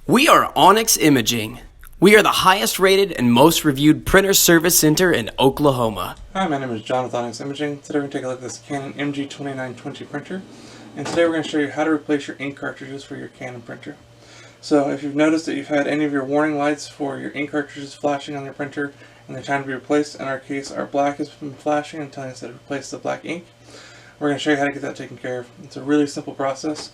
We are Onyx Imaging. We are the highest rated and most reviewed printer service center in Oklahoma. Hi, my name is John with Onyx Imaging. Today we're going to take a look at this Canon MG2920 printer. And today we're going to show you how to replace your ink cartridges for your Canon printer. So if you've noticed that you've had any of your warning lights for your ink cartridges flashing on your printer and they're time to be replaced, in our case our black has been flashing and telling us to replace the black ink, we're going to show you how to get that taken care of. It's a really simple process.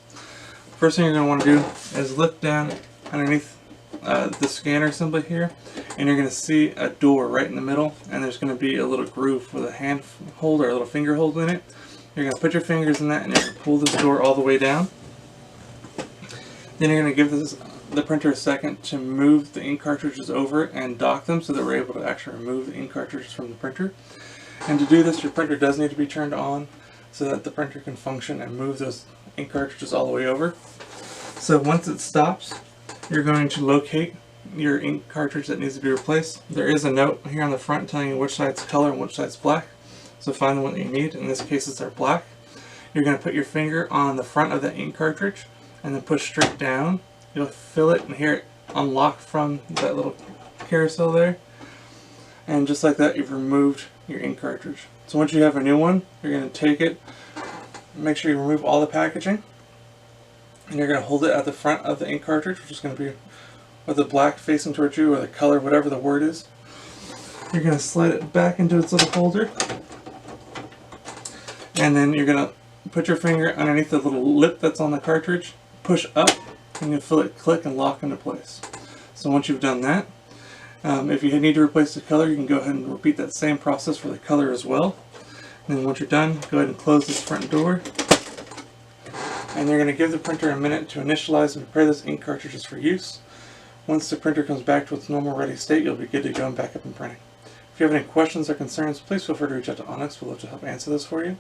First thing you're going to want to do is look down underneath the scanner assembly here, and you're going to see a door right in the middle, and there's going to be a little groove with a hand hold or a little finger hold in it. You're going to put your fingers in that and you're going to pull this door all the way down. Then you're going to give the printer a second to move the ink cartridges over and dock them so that we're able to actually remove the ink cartridges from the printer. And to do this, your printer does need to be turned on so that the printer can function and move those ink cartridges all the way over. So once it stops, you're going to locate your ink cartridge that needs to be replaced. There is a note here on the front telling you which side's color and which side's black. So find the one that you need. In this case it's our black. You're going to put your finger on the front of the ink cartridge and then push straight down. You'll feel it and hear it unlock from that little carousel there. And just like that, you've removed your ink cartridge. So once you have a new one, you're going to take it, make sure you remove all the packaging, and you're going to hold it at the front of the ink cartridge, which is going to be with the black facing towards you, or the color, whatever the word is. You're going to slide it back into its little holder, and then you're going to put your finger underneath the little lip that's on the cartridge, push up, and you'll feel it click and lock into place. So once you've done that, if you need to replace the color, you can go ahead and repeat that same process for the color as well. And then once you're done, go ahead and close this front door. And you're going to give the printer a minute to initialize and prepare those ink cartridges for use. Once the printer comes back to its normal ready state, you'll be good to go and back up and printing. If you have any questions or concerns, please feel free to reach out to Onyx. We'll love to help answer those for you.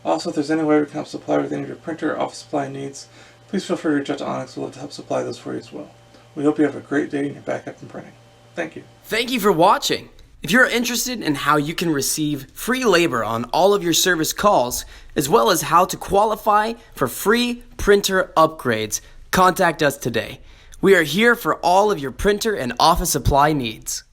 Also, if there's any way we can help supply with any of your printer or office supply needs, please feel free to reach out to Onyx. We'll love to help supply those for you as well. We hope you have a great day and you're back up and printing. Thank you. Thank you for watching. If you're interested in how you can receive free labor on all of your service calls, as well as how to qualify for free printer upgrades, contact us today. We are here for all of your printer and office supply needs.